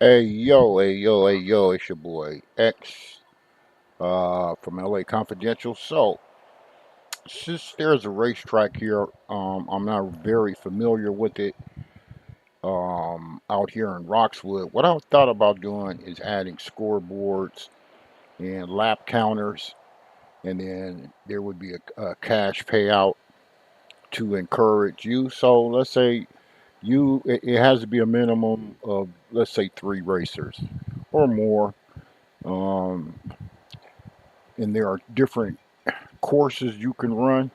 Hey yo, hey yo, hey yo, it's your boy X from LA Confidential. So, since there's a racetrack here, I'm not very familiar with it out here in Roxwood. What I thought about doing is adding scoreboards and lap counters, and then there would be a cash payout to encourage you. So, let's say it has to be a minimum of, let's say, three racers or more. Um, and there are different courses you can run,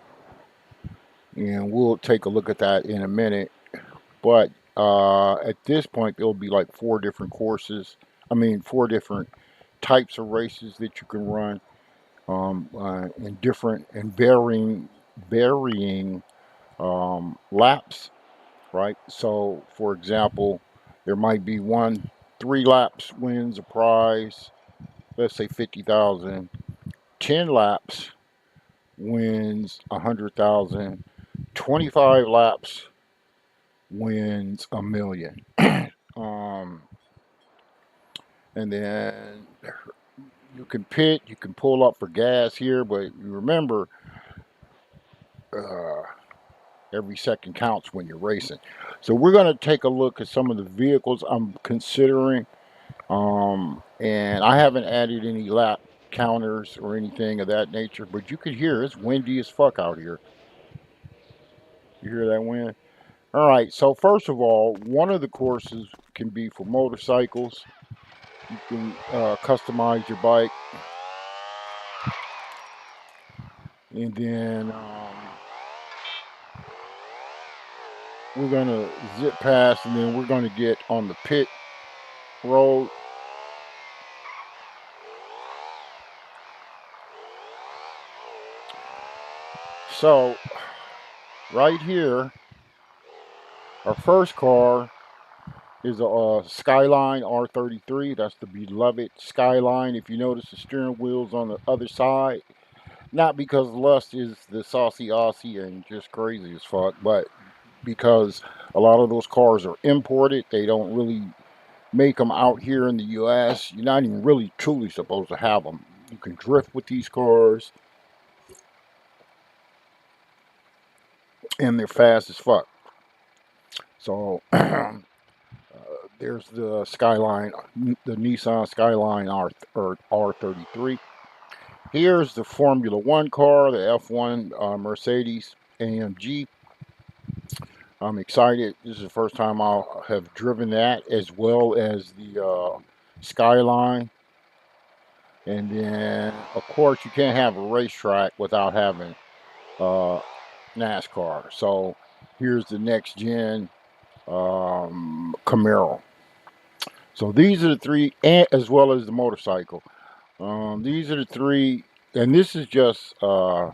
and we'll take a look at that in a minute. But at this point, there'll be like four different courses. I mean, four different types of races that you can run, in different and varying laps, right? So, for example, there might be one 3 laps wins a prize. Let's say 50,000. 10 laps wins 100,000. 25 laps wins 1 million. um, and then you can pit, you can pull up for gas here, but you remember, uh, every second counts when you're racing. So we're going to take a look at some of the vehicles I'm considering. And I haven't added any lap counters or anything of that nature, but you can hear it's windy as fuck out here. You hear that wind? All right. So first of all, one of the courses can be for motorcycles. You can customize your bike, and then we're gonna zip past, and then we're gonna get on the pit road. So right here, our first car is a Skyline R33. That's the beloved Skyline. If you notice, the steering wheel's on the other side. Not because Lust is the saucy Aussie and just crazy as fuck, but because a lot of those cars are imported. They don't really make them out here in the U.S. You're not even really truly supposed to have them. You can drift with these cars, and they're fast as fuck. So there's the Skyline, the Nissan Skyline R33. Here's the Formula One car, the F1 Mercedes AMG. I'm excited. This is the first time I'll have driven that, as well as the Skyline. And then, of course, you can't have a racetrack without having uh, NASCAR. So here's the next gen Camaro. So these are the three, and as well as the motorcycle. These are the three, and this is just a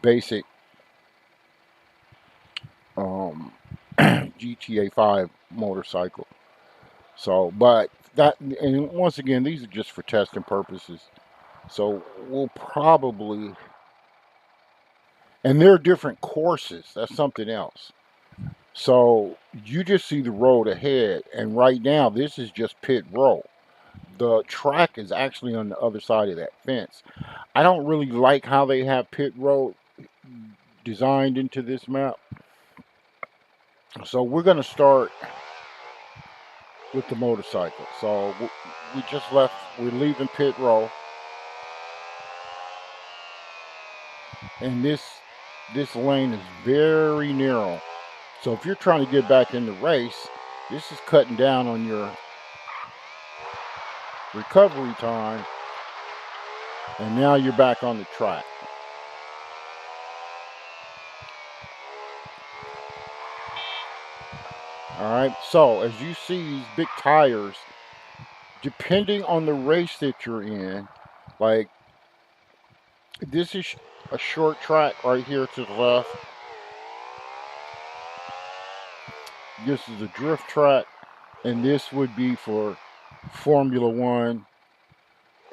basic um, GTA 5 motorcycle. So, but that, and once again, these are just for testing purposes. So we'll probably, and there are different courses. That's something else. So you just see the road ahead, and right now this is just pit row. The track is actually on the other side of that fence. I don't really like how they have pit road designed into this map. So we're going to start with the motorcycle. So we just left. We're leaving pit row, and this lane is very narrow. So if you're trying to get back in the race, this is cutting down on your recovery time, and now you're back on the track. All right. So as you see these big tires, depending on the race that you're in, like this is a short track right here to the left. This is a drift track, and this would be for Formula One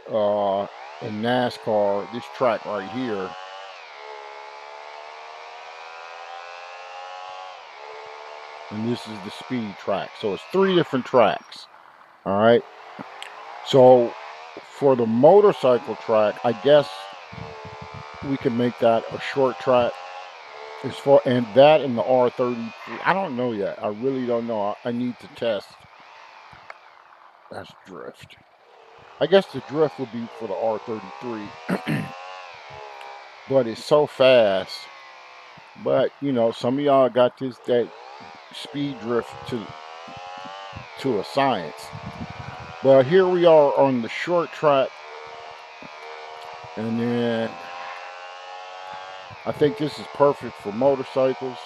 and NASCAR. This track right here, and this is the speed track. So it's three different tracks. All right. So for the motorcycle track, I guess we can make that a short track. As far and that in the R33, I don't know yet. I really don't know. I need to test. That's drift. I guess the drift would be for the R33, but it's so fast. But you know, some of y'all got this that speed drift to a science. But here we are on the short track, and then I think this is perfect for motorcycles.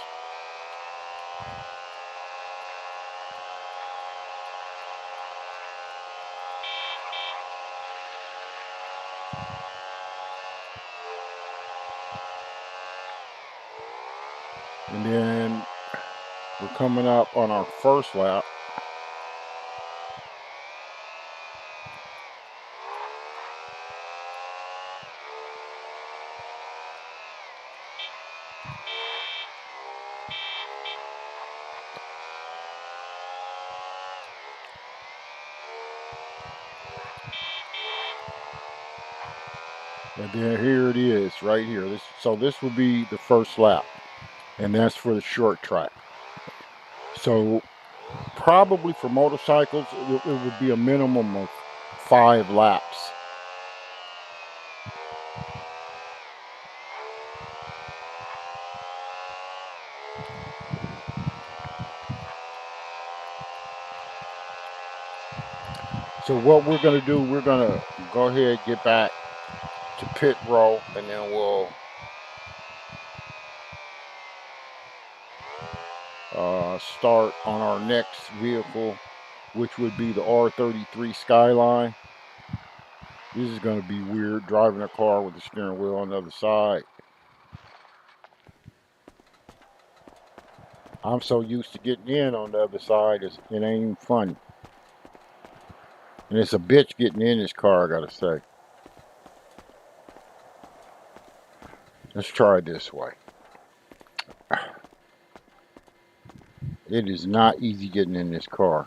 And then we're coming up on our first lap. And then here it is, right here. So this will be the first lap, and that's for the short track. So probably for motorcycles, it would be a minimum of 5 laps. So what we're going to do, we're going to go ahead and get back to pit row, and then we'll start on our next vehicle, which would be the R33 Skyline. This is going to be weird, driving a car with the steering wheel on the other side. I'm so used to getting in on the other side, it ain't even funny. And it's a bitch getting in this car, I gotta say. Let's try it this way. It is not easy getting in this car.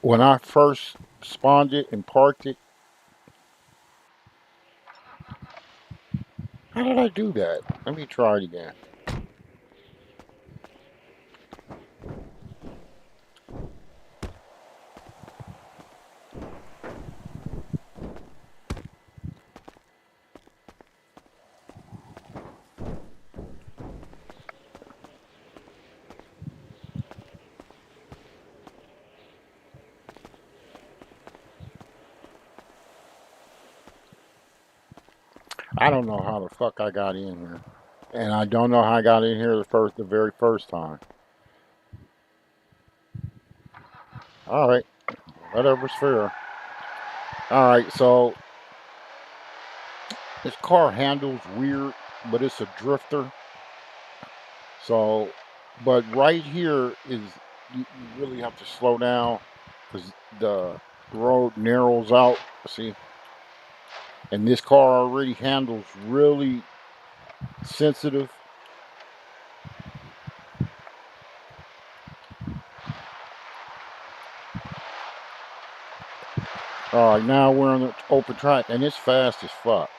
When I first spawned it and parked it, how did I do that? Let me try it again. I don't know how the fuck I got in here. And I don't know how I got in here the very first time. Alright, whatever's fair. Alright, so this car handles weird, but it's a drifter. So, but right here is, you really have to slow down because the road narrows out. See, and this car already handles really sensitive. All right, now we're on the open track, and it's fast as fuck.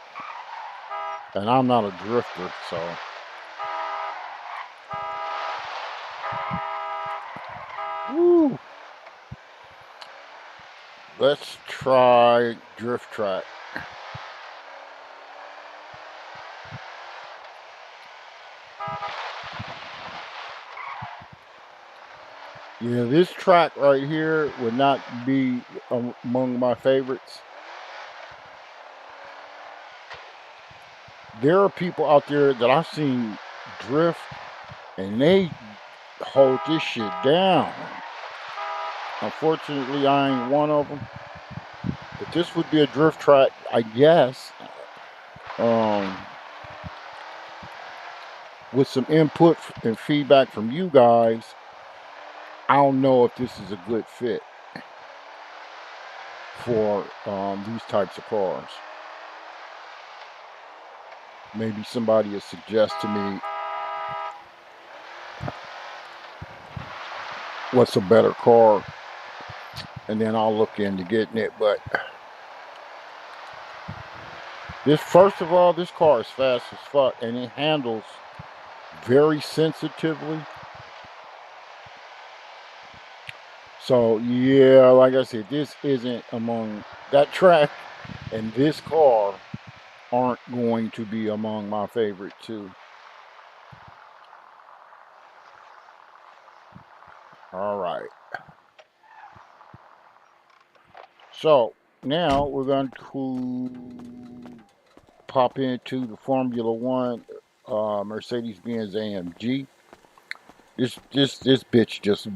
And I'm not a drifter, so. Woo. Let's try drift track. Yeah, this track right here would not be among my favorites. There are people out there that I've seen drift, and they hold this shit down. Unfortunately, I ain't one of them. But this would be a drift track, I guess. Um, with some input and feedback from you guys, I don't know if this is a good fit for these types of cars. Maybe somebody will suggest to me what's a better car, and then I'll look into getting it. But first of all, this car is fast as fuck, and it handles very sensitively. So yeah, like I said, this isn't among that track, and this car aren't going to be among my favorite too. All right. So now we're going to pop into the Formula One Mercedes-Benz AMG. This bitch just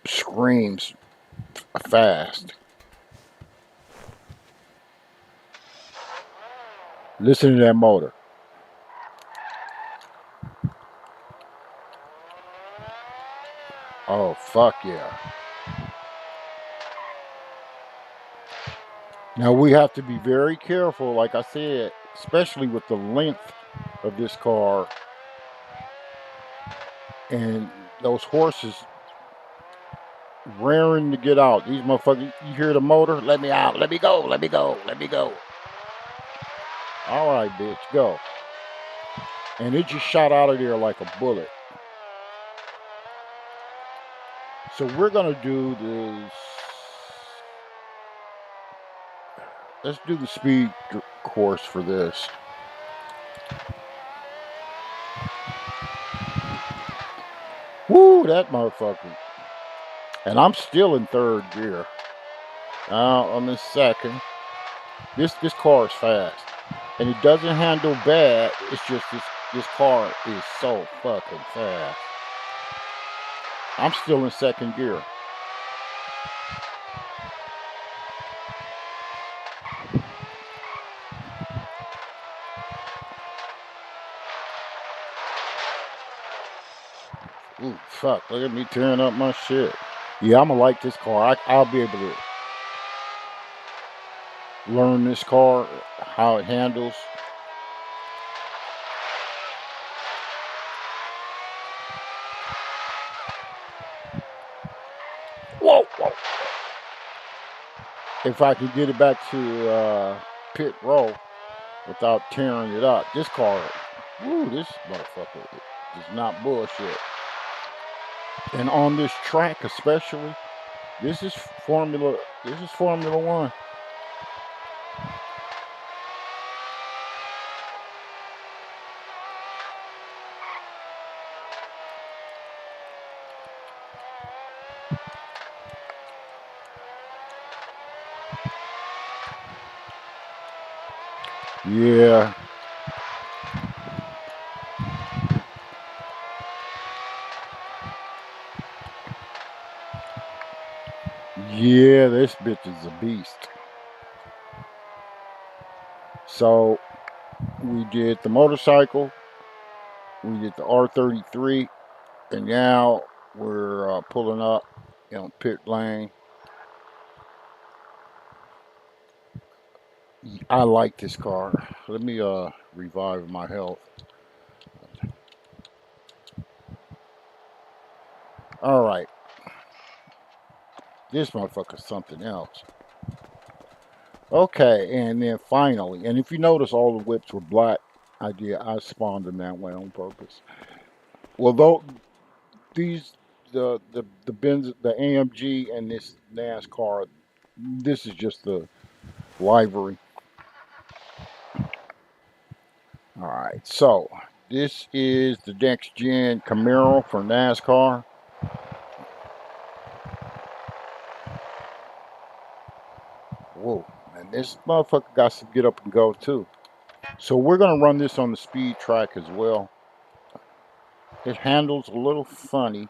screams fast. Listen to that motor. Oh fuck yeah. Now we have to be very careful, like I said, especially with the length of this car and those horses raring to get out. These motherfuckers, you hear the motor? Let me out. Let me go. Let me go. Let me go. All right, bitch, go. And it just shot out of there like a bullet. So we're going to do this. Let's do the speed course for this. Woo, that motherfucker. And I'm still in third gear. I'm in second. This car is fast. And it doesn't handle bad. It's just this car is so fucking fast. I'm still in second gear. Ooh, fuck. Look at me tearing up my shit. Yeah, I'm going to like this car. I'll be able to learn this car, how it handles. Whoa, whoa. If I could get it back to pit row without tearing it up. This car, woo, this motherfucker is not bullshit. And on this track especially, this is Formula One. Yeah. Yeah, this bitch is a beast. So we did the motorcycle, we did the R33, and now we're pulling up, pit lane. I like this car. Let me revive my health. All right. This motherfucker's something else. Okay, and then finally, and if you notice, all the whips were black. I spawned them that way on purpose. Well, though these the Benz, the AMG, and this NASCAR, this is just the livery. All right, so this is the next gen Camaro for NASCAR. Whoa, and this motherfucker got to get up and go too. So we're gonna run this on the speed track as well. It handles a little funny.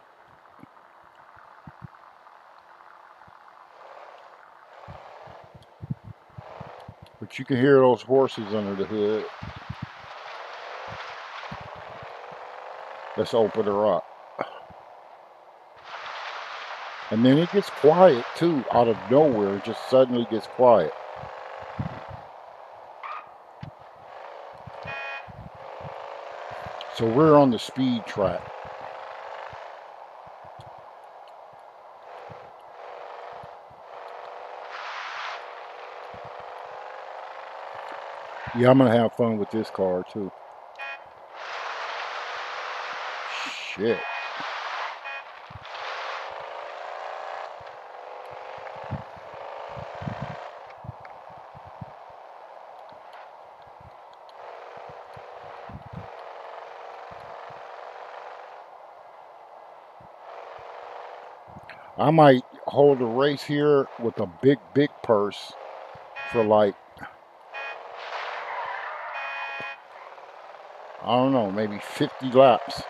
But you can hear those horses under the hood. Let's open her up. And then it gets quiet too, out of nowhere. It just suddenly gets quiet. So we're on the speed track. Yeah, I'm gonna have fun with this car too. Shit. I might hold a race here with a big purse for like, I don't know, maybe 50 laps.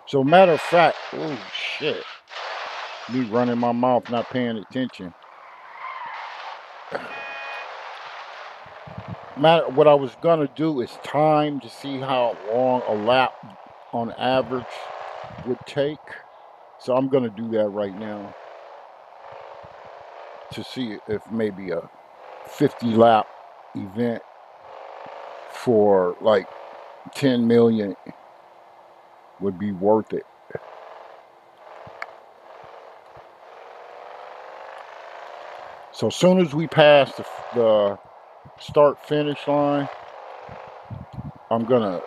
So matter of fact, oh shit, me running my mouth, not paying attention. What I was gonna do is time to see how long a lap on average would take. So I'm gonna do that right now to see if maybe a 50 lap event for like 10 million would be worth it. So as soon as we pass the start finish line, I'm gonna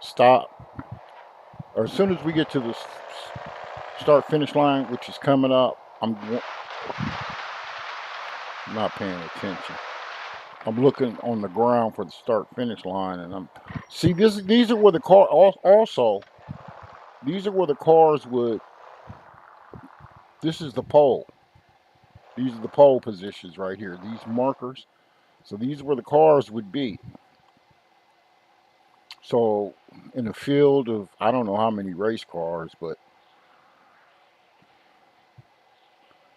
stop. Or as soon as we get to the start finish line, which is coming up, I'm not paying attention. I'm looking on the ground for the start finish line, and I'm see this. These are where the car also. These are where the cars would. This is the pole. These are the pole positions right here. These markers. So these are where the cars would be. So in a field of I don't know how many race cars, but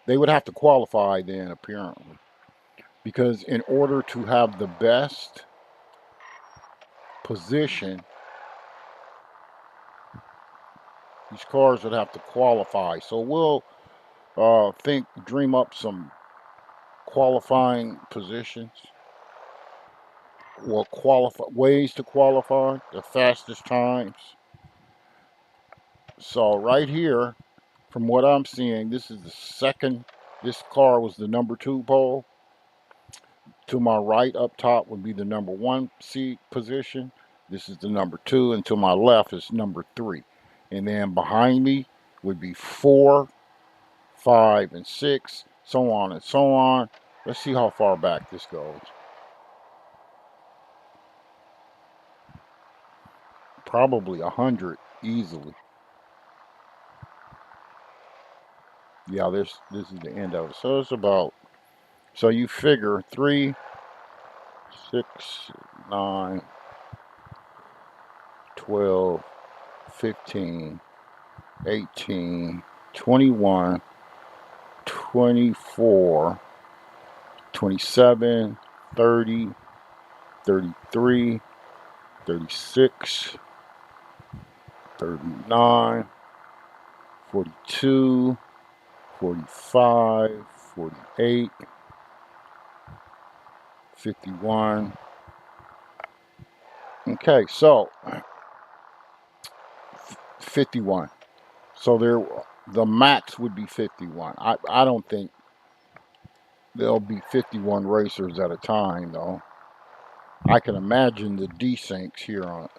they would have to qualify then apparently. Because in order to have the best position, these cars would have to qualify. So we'll dream up some qualifying positions or qualify ways to qualify the fastest times. So right here, from what I'm seeing, this is the second. This car was the number 2 pole. To my right up top would be the number 1 seat position. This is the number 2, and to my left is number 3. And then behind me would be 4, 5, and 6, so on and so on. Let's see how far back this goes. Probably 100 easily. Yeah, this is the end of it. So it's about, so you figure 3, 6, 9, 12, 15, 18, 21, 24, 27, 30, 33, 36, 39, 42, 45, 48, 51. Okay, so 51. So the max would be 51. I don't think there'll be 51 racers at a time though. I can imagine the desyncs here on it.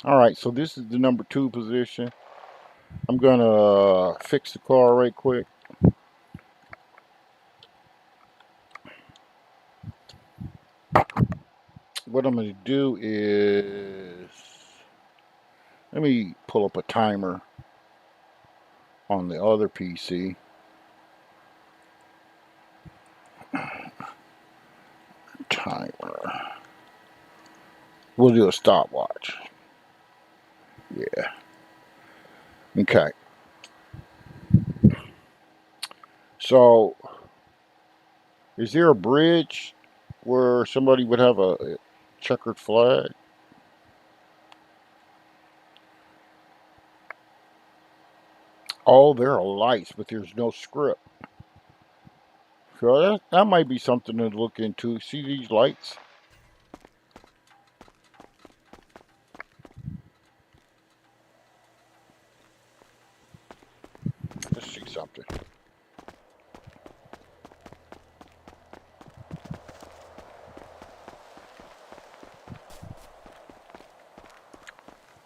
All right, so this is the number 2 position. I'm gonna fix the car right quick. What I'm gonna do is, let me pull up a timer on the other PC. Timer. We'll do a stopwatch. Yeah. Okay. So, is there a bridge where somebody would have a checkered flag? Oh, there are lights, but there's no script. So that might be something to look into. See these lights? Let's see something.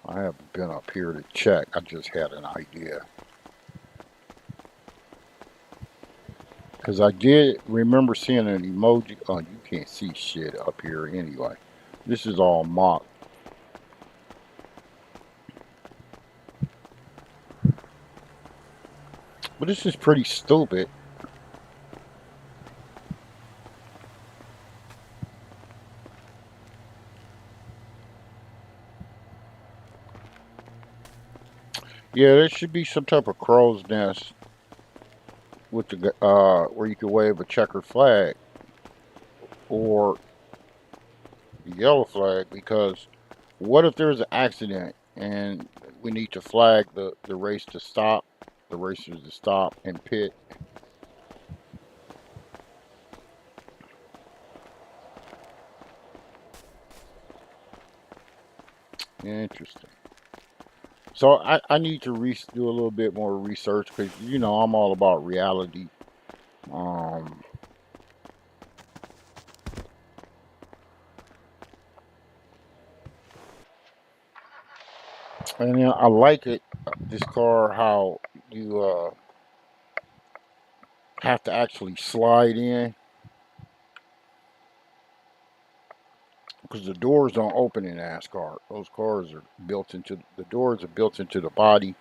I haven't been up here to check. I just had an idea. Because I did remember seeing an emoji. Oh, you can't see shit up here anyway. This is all mock. But this is pretty stupid. Yeah, there should be some type of crow's nest with the where you could wave a checkered flag or the yellow flag, because what if there's an accident and we need to flag the race to stop, the racers to stop and pit? Interesting. So I need to do a little bit more research because I'm all about reality. Um, and I like it, this car, how you have to actually slide in because the doors don't open in NASCAR. Those cars are built into the doors are built into the body.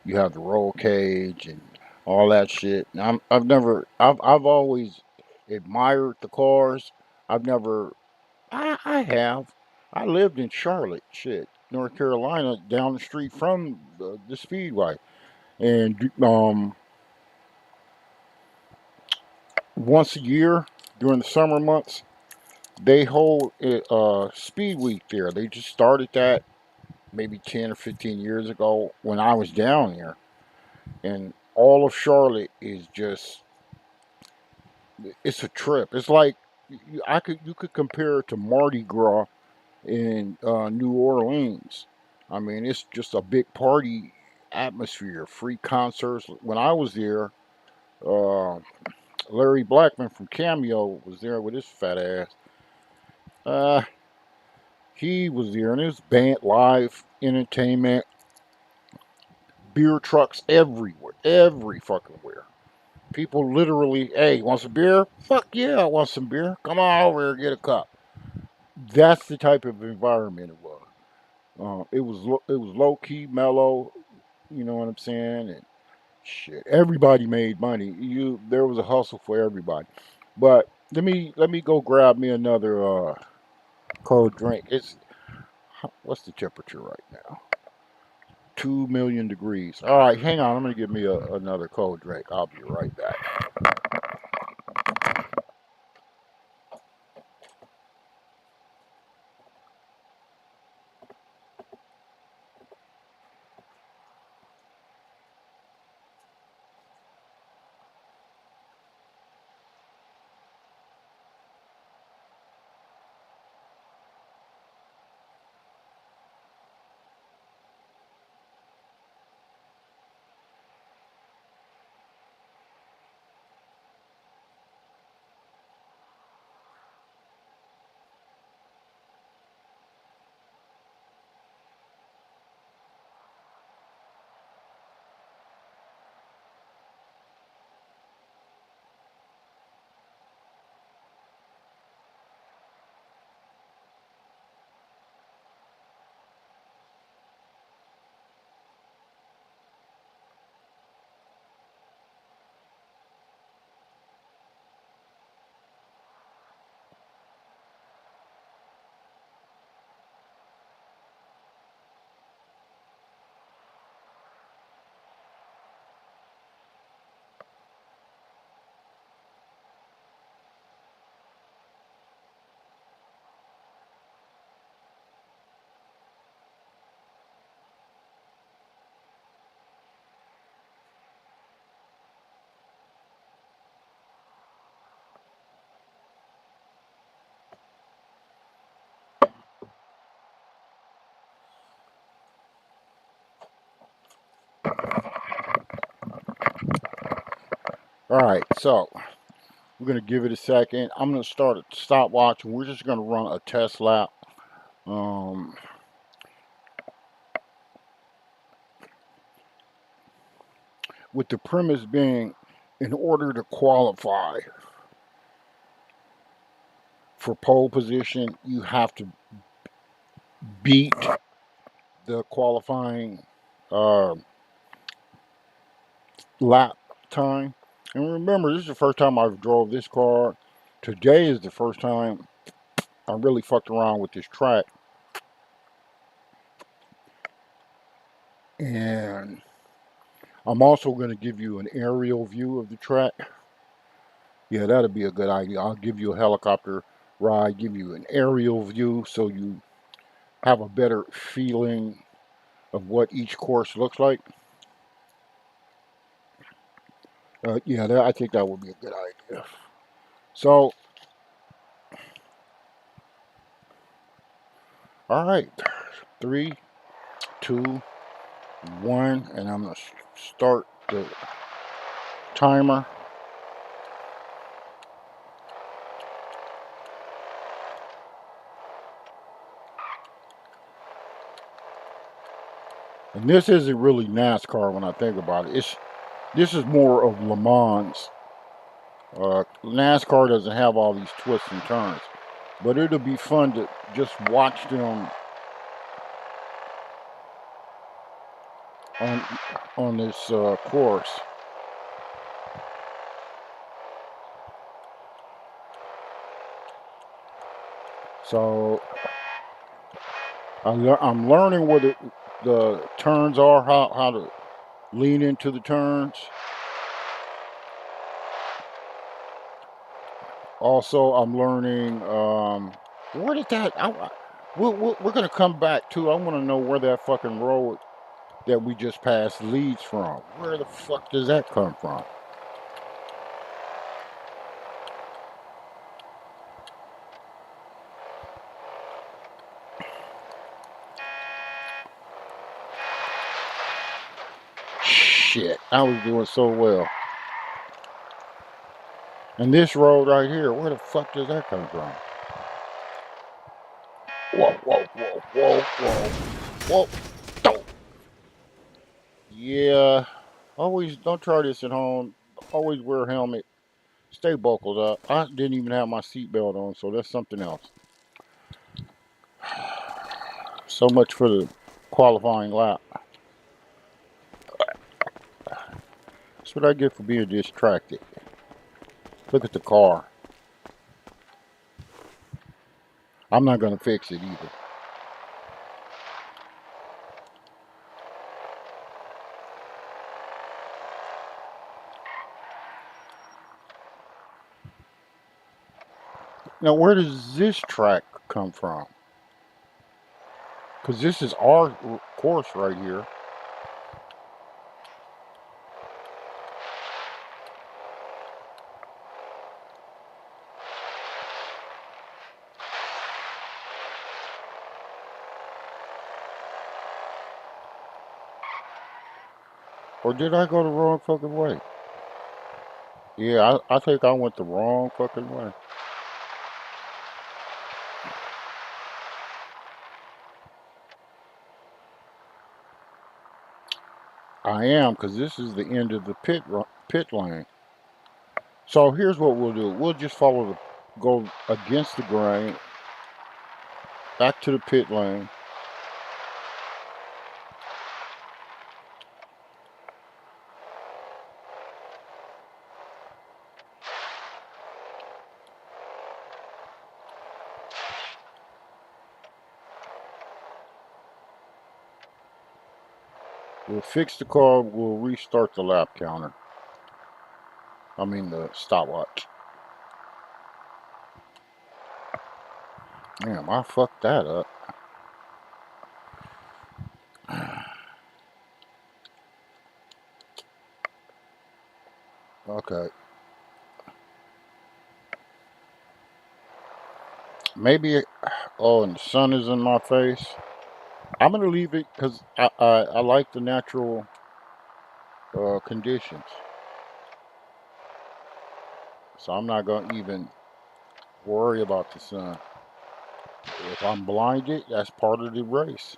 You have the roll cage and all that shit. And I've always admired the cars. I've never, I have. I lived in Charlotte, shit, North Carolina, down the street from the Speedway, and once a year during the summer months they hold Speed Week there. They just started that maybe 10 or 15 years ago when I was down there, and all of Charlotte is just, it's a trip. It's like you could compare it to Mardi Gras in New Orleans. I mean, it's just a big party atmosphere, free concerts. When I was there, uh, Larry Blackman from Cameo was there with his fat ass. Uh, he was there, and it was band, live entertainment, beer trucks everywhere, every fucking where. People literally, hey, want some beer? Fuck yeah, I want some beer. Come on over here, get a cup. That's the type of environment it was. It was low key, mellow. You know what I'm saying? And shit, everybody made money. There was a hustle for everybody. But let me go grab me another cold drink. It's what's the temperature right now? 2 million degrees. All right, hang on. I'm gonna give me another cold drink. I'll be right back. All right, so we're gonna give it a second. I'm gonna start a stopwatch, and we're just gonna run a test lap. Um, with the premise being, in order to qualify for pole position, you have to beat the qualifying uh, lap time. And remember, this is the first time I've drove this car. Today is the first time I really fucked around with this track. And I'm also going to give you an aerial view of the track. Yeah, that'll be a good idea. I'll give you a helicopter ride, give you an aerial view so you have a better feeling of what each course looks like. Yeah, I think that would be a good idea. So, all right, 3, 2, 1, and I'm gonna start the timer. And this isn't really NASCAR when I think about it. This is more of Le Mans. NASCAR doesn't have all these twists and turns, but it'll be fun to just watch them on this course. So I'm learning where the turns are, how to lean into the turns. Also, I'm learning where did that. We're gonna come back to. I want to know where that fucking road that we just passed leads from. Where the fuck does that come from? Shit, I was doing so well. And this road right here, where the fuck does that come from? Whoa, whoa, whoa, whoa, whoa, whoa. Don't. Yeah, always don't try this at home. Always wear a helmet. Stay buckled up. I didn't even have my seatbelt on, so that's something else. So much for the qualifying lap. That's what I get for being distracted. Look at the car. I'm not going to fix it either. Now, where does this track come from? Because this is our course right here. Or did I go the wrong fucking way? Yeah, I think I went the wrong fucking way. I am, because this is the end of the pit lane. So here's what we'll do. We'll just go against the grain, back to the pit lane. We'll fix the car. We'll restart the lap counter. I mean the stopwatch. Damn, I fucked that up. Okay. Maybe. Oh, and the sun is in my face. I'm gonna leave it because I like the natural conditions. So I'm not going to even worry about the sun. If I'm blinded, that's part of the race.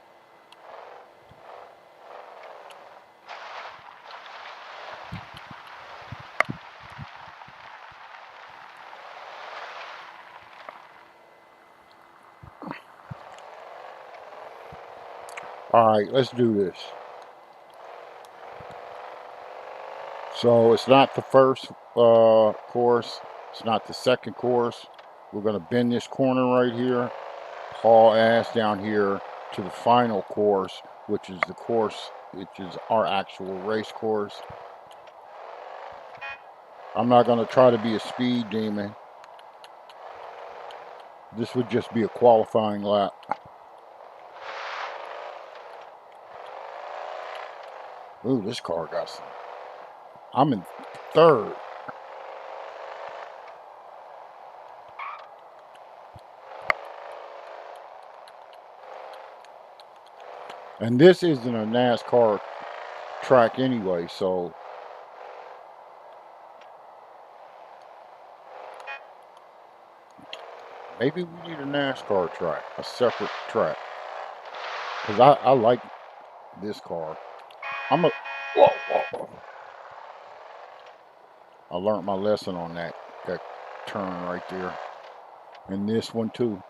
All right, let's do this. So it's not the first course. It's not the second course. We're going to bend this corner right here, haul ass down here to the final course, which is the course, which is our actual race course. I'm not going to try to be a speed demon. This would just be a qualifying lap. Ooh, this car got some. I'm in third. And this isn't a NASCAR track anyway, so maybe we need a NASCAR track, a separate track. Because I like this car. I'm a. Whoa, whoa. I learned my lesson on that turn right there. And this one too.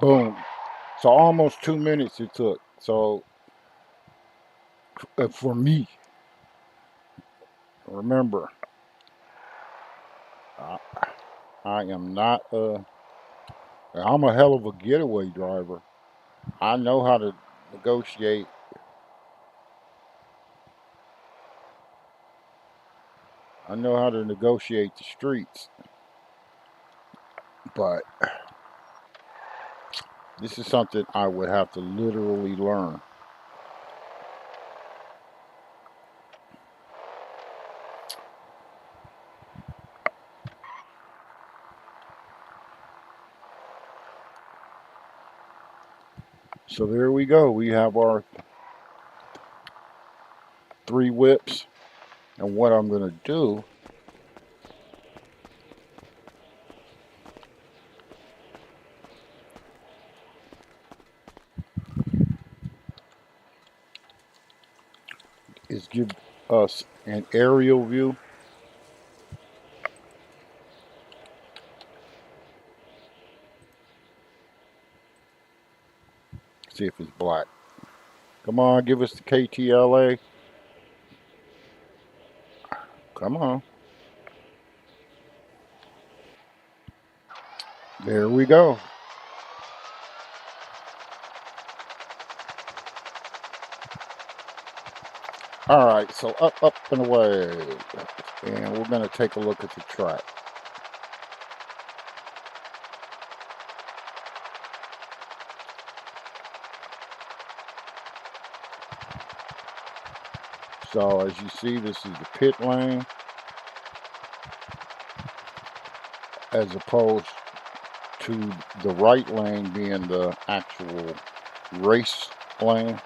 Boom. So almost 2 minutes it took. So for me, remember, I, I am not I'm a hell of a getaway driver. I know how to negotiate. I know how to negotiate the streets. But this is something I would have to literally learn. So there we go. We have our 3 whips. And what I'm going to do is give us an aerial view. See if it's black. Come on, give us the KTLA. Come on. There we go. All right, so up, and away. And we're going to take a look at the track. So as you see, this is the pit lane as opposed to the right lane being the actual race lane.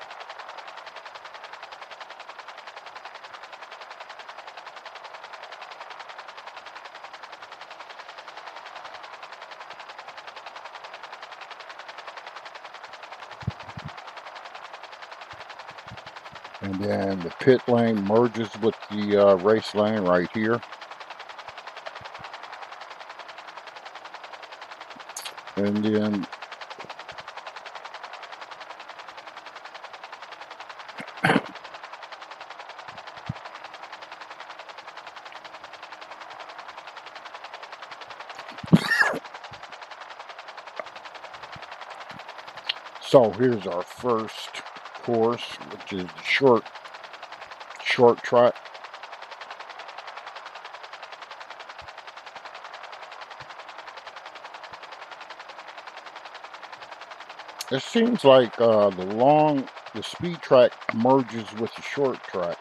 And then the pit lane merges with the race lane right here. And then So here's our first course, which is the short track. It seems like the speed track merges with the short track.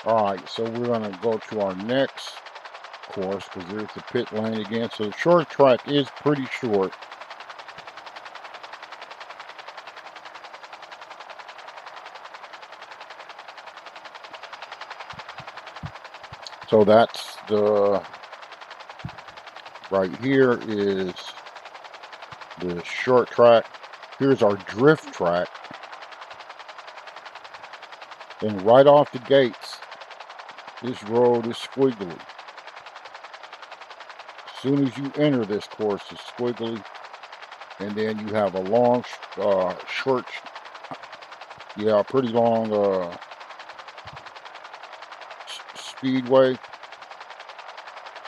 All right, so we're going to go to our next course because there's the pit lane again. So the short track is pretty short. So that's right here is the short track. Here's our drift track. And right off the gates, this road is squiggly. As soon as you enter this course, it's squiggly. And then you have a long, pretty long speedway.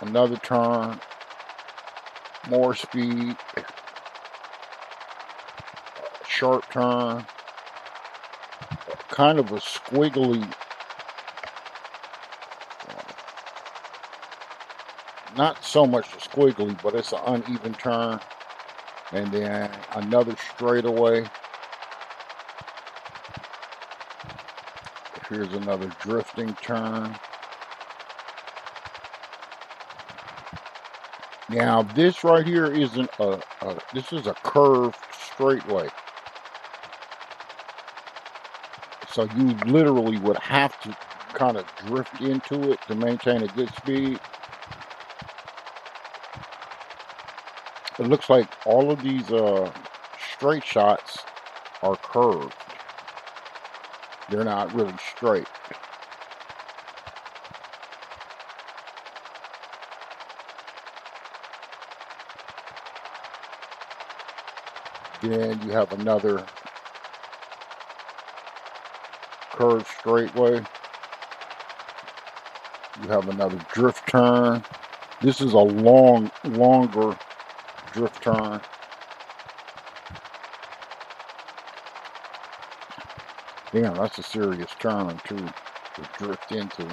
Another turn, more speed, sharp turn, kind of a squiggly, not so much a squiggly, but it's an uneven turn. And then another straightaway. Here's another drifting turn. Now this right here isn't this is a curved straightaway. So you literally would have to kind of drift into it to maintain a good speed. It looks like all of these straight shots are curved. They're not really straight. Then you have another curved straightaway. You have another drift turn. This is a longer drift turn. Damn, that's a serious turn too to drift into.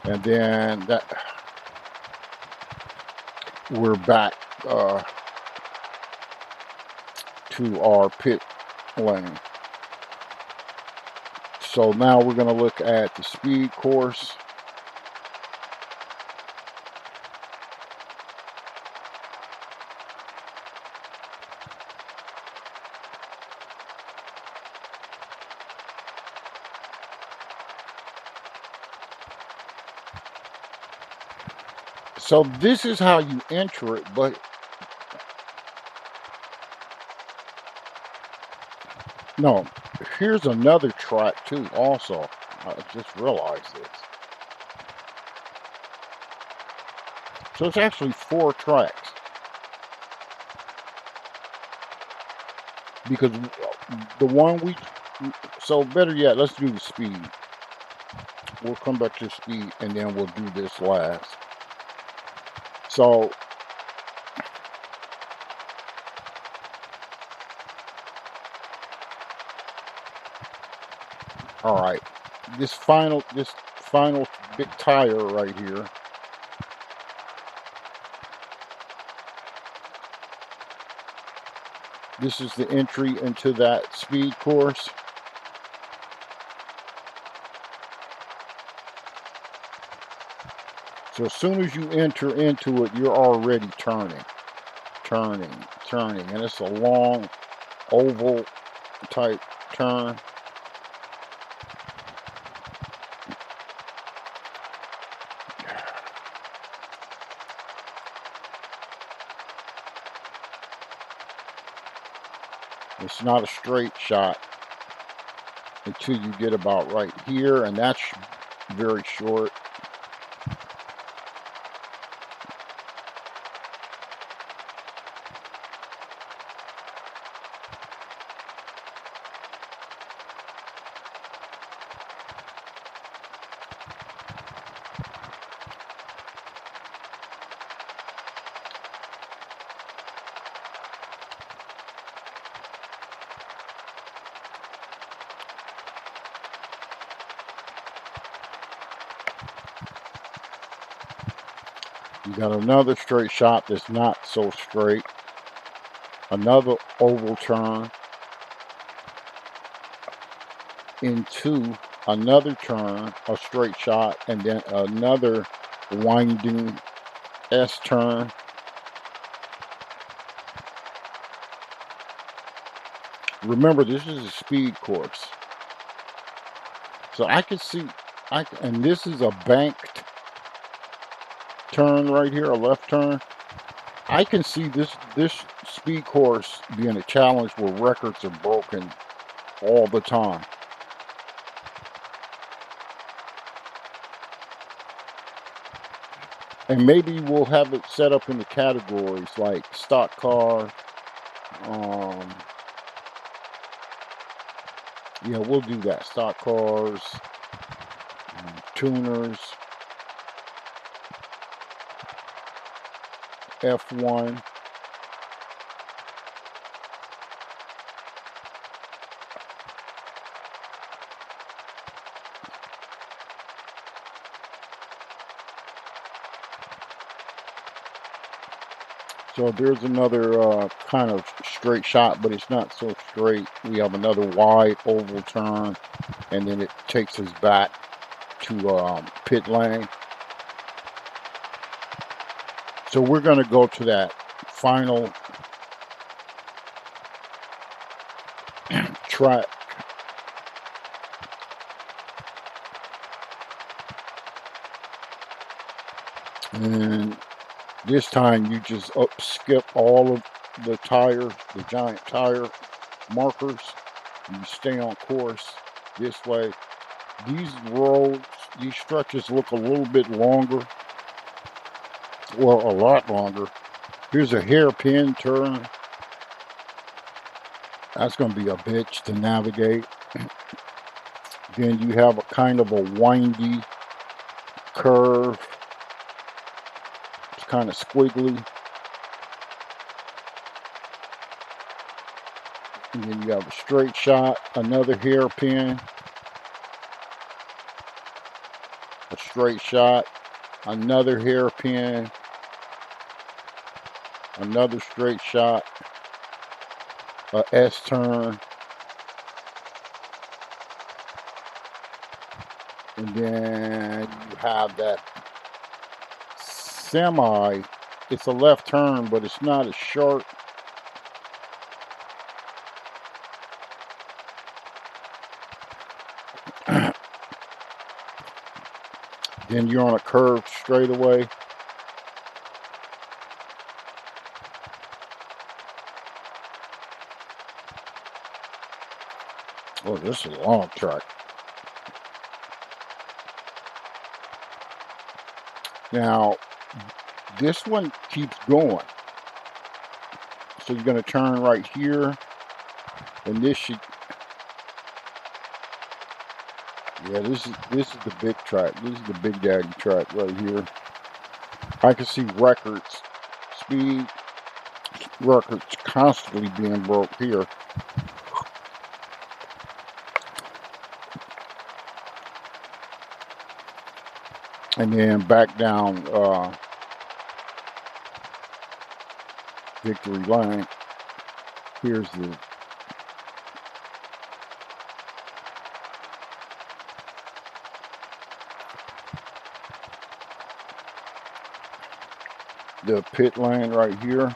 And then that we're back to our pit lane. So now we're going to look at the speed course. So this is how you enter it, but no, here's another track too also. I just realized this. So it's actually 4 tracks. Because the one so better yet, let's do the speed. We'll come back to speed and then we'll do this last. So all right, this final big tire right here. This is the entry into that speed course. So as soon as you enter into it, you're already turning, and it's a long oval type turn. It's not a straight shot until you get about right here, and that's very short. You got another straight shot that's not so straight. Another oval turn into another turn, a straight shot, and then another winding S turn. Remember, this is a speed course. So I can see, and this is a banked turn right here, a left turn. I can see this speed course being a challenge where records are broken all the time. And maybe we'll have it set up in the categories like stock car. Yeah, we'll do that. Stock cars, tuners, F1. So there's another kind of straight shot, but it's not so straight. We have another wide oval turn, and then it takes us back to pit lane. So we're going to go to that final track. And this time you just skip all of the tires, the giant tire markers. You stay on course this way. These roads, these stretches look a little bit longer. Well, a lot longer. Here's a hairpin turn. That's going to be a bitch to navigate. Then you have a kind of a windy curve. It's kind of squiggly. And then you have a straight shot, another hairpin, a straight shot, another hairpin, another straight shot, a S turn, and then you have that semi. It's a left turn, but it's not as sharp. Then you're on a curved straightaway. Oh, this is a long track. Now, this one keeps going. So you're going to turn right here, and this should. Yeah, this is the big track. This is the Big Daddy track right here. I can see records, speed records constantly being broke here. And then back down Victory Lane. Here's the pit lane right here.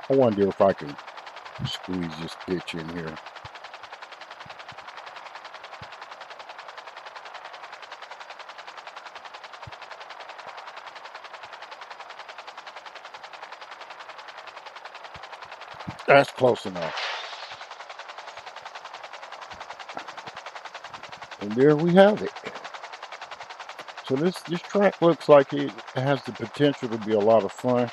I wonder if I can squeeze this bitch in here. That's close enough. And there we have it. So this track looks like it has the potential to be a lot of fun.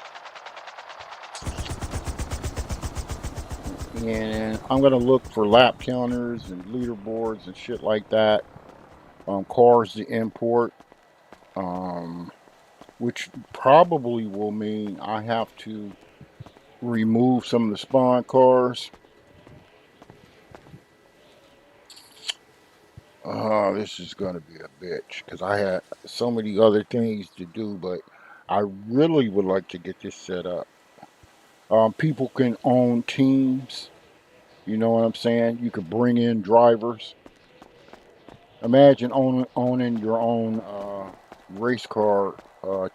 And I'm gonna look for lap counters and leaderboards and shit like that. Cars to import, um, which probably will mean I have to remove some of the spawn cars. This is gonna be a bitch because I had so many other things to do, but I really would like to get this set up. People can own teams. You know what I'm saying? You could bring in drivers. Imagine owning your own race car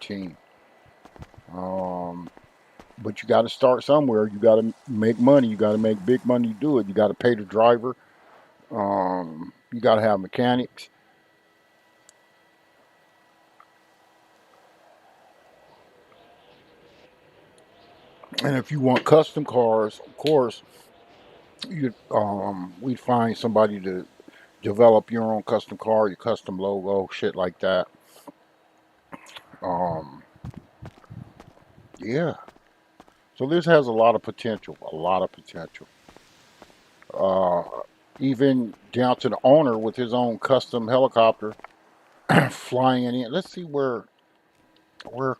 team. Um, but you got to start somewhere. You got to make money. You got to make big money to do it. You got to pay the driver. You got to have mechanics. And if you want custom cars, of course, we'd find somebody to develop your own custom car, your custom logo, shit like that. Um, yeah. So this has a lot of potential. A lot of potential. Uh, Even down to the owner with his own custom helicopter flying in. Let's see where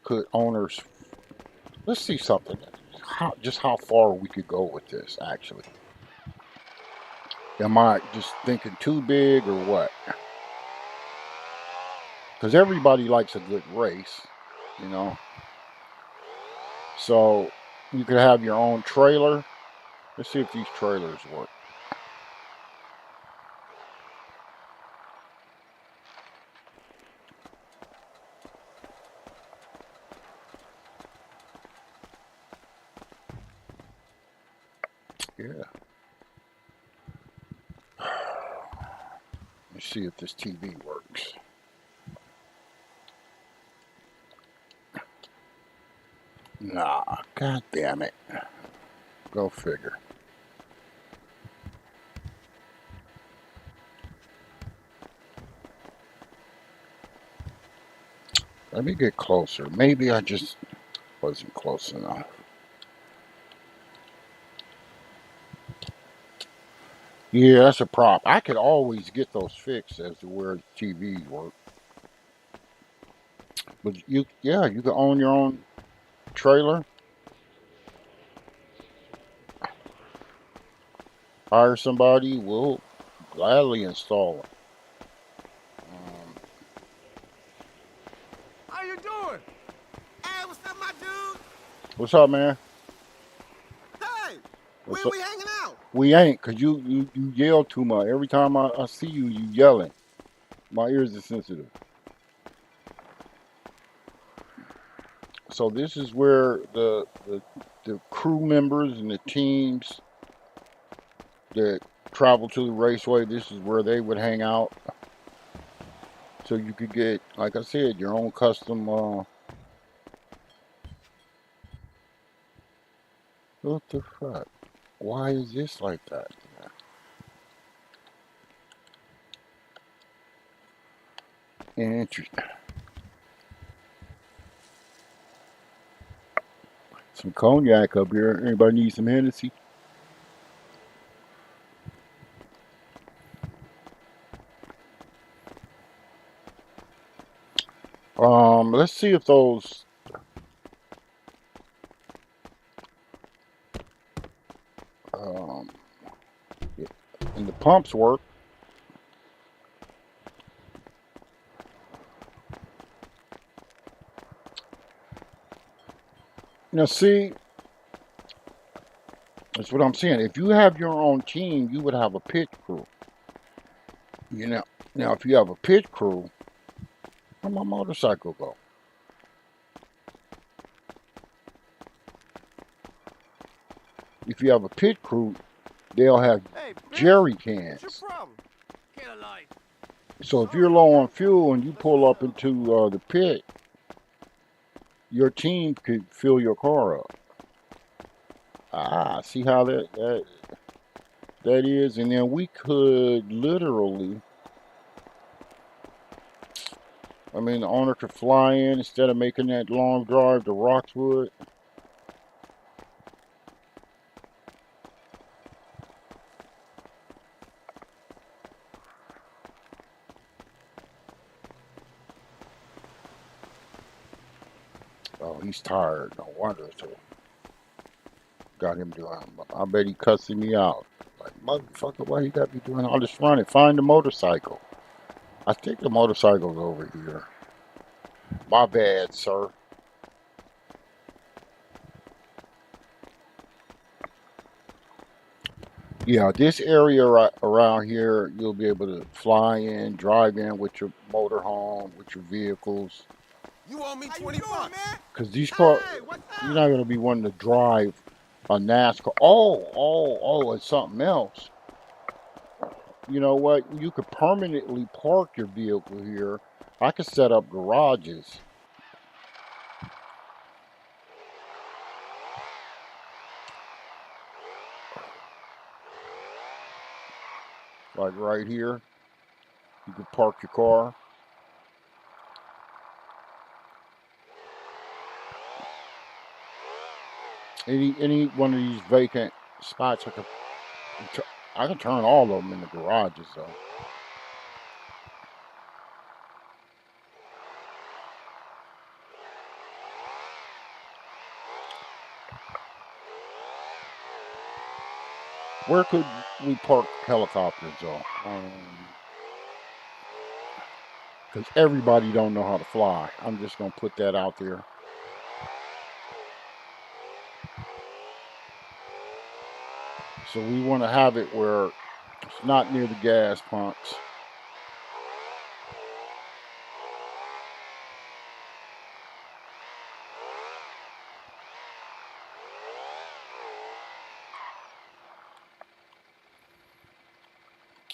could owners. Let's see something. Just how far we could go with this. Actually, am I just thinking too big or what? Because everybody likes a good race, you know. So you could have your own trailer. Let's see if these trailers work. Yeah. Let's see if this TV works. Nah, god damn it. Go figure. Let me get closer. Maybe I just wasn't close enough. Yeah, that's a prop. I could always get those fixed as to where the TVs work. But yeah, you can own your own trailer, hire somebody, we'll gladly install it. Um, How you doing? Hey, what's up, my dude? what's up, man? Hey, What's when up? we hanging out? We ain't, cause you yell too much. Every time I see you, you yelling. My ears are sensitive. So this is where the crew members and the teams that travel to the raceway. This is where they would hang out. So you could get, like I said, your own custom. What the fuck? Why is this like that? Interesting. Some cognac up here. Anybody need some Hennessy? Let's see if those um and the pumps work. Now see, that's what I'm saying. If you have your own team, you would have a pit crew. You know. Now if you have a pit crew, where my motorcycle go? If you have a pit crew, they'll have Hey, jerry Billy, what's your cans. problem? Can't lie. So if All you're right, low man. on fuel and you Let's pull listen up up. into the pit, your team could fill your car up. See how that is, and then we could literally. I mean, the owner could fly in instead of making that long drive to Roxwood. Oh, he's tired. No wonder. So got him doing. I bet he cussing me out. Like, motherfucker, why you got me doing all this running? Find the motorcycle. I think the motorcycle's over here. My bad, sir. Yeah, this area right around here, you'll be able to fly in, drive in with your motorhome, with your vehicles. You owe me How 20 bucks. Man? Because these cars, Hey, what's you're up? not going to be wanting to drive a NASCAR. Oh, it's something else. You know what? You could permanently park your vehicle here. I could set up garages. Like right here. You could park your car. Any one of these vacant spots, I can turn all of them into garages though. Where could we park helicopters though? Because everybody don't know how to fly. I'm just gonna put that out there. So we want to have it where it's not near the gas pumps.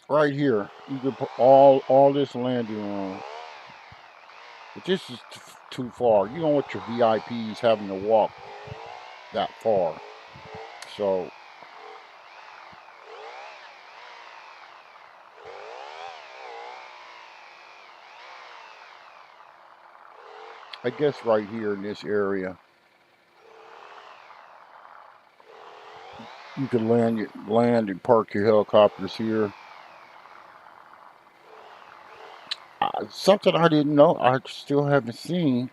Right here, you can put all this landing on. But this is too far. You don't want your VIPs having to walk that far. So I guess right here in this area, you can land and park your helicopters here. Something I didn't know, I still haven't seen.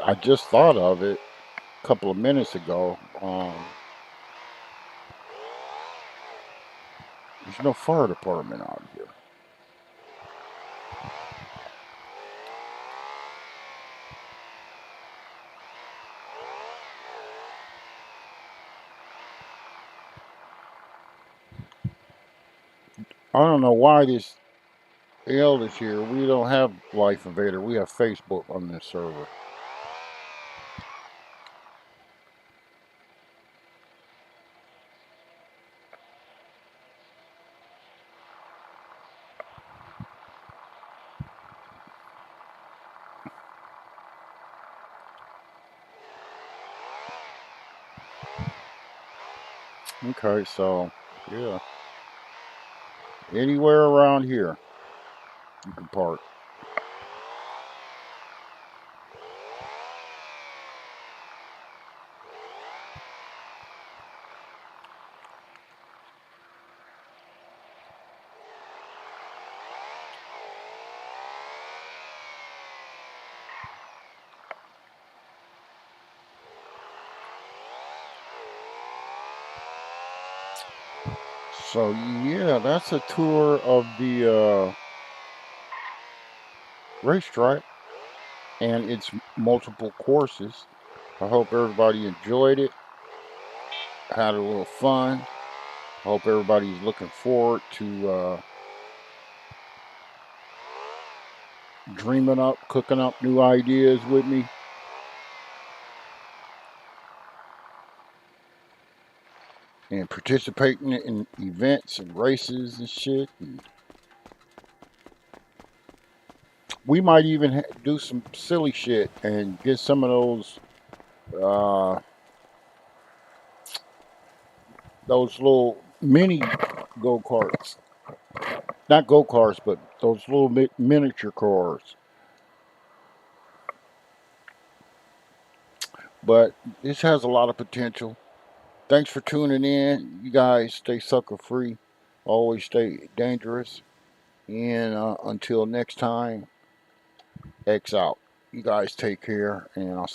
I just thought of it a couple of minutes ago. There's no fire department out here. I don't know why this L is here. We don't have Life Invader. We have Facebook on this server. Okay, so yeah, anywhere around here you can park. So yeah, that's a tour of the racetrack and its multiple courses. I hope everybody enjoyed it, had a little fun. I hope everybody's looking forward to dreaming up, cooking up new ideas with me. And participating in events and races and shit. And we might even do some silly shit and get some of those uh, those little mini go-karts. Not go-karts, but those little miniature cars. But this has a lot of potential. Thanks for tuning in. You guys stay sucker free. Always stay dangerous. And until next time, X out. You guys take care, and I'll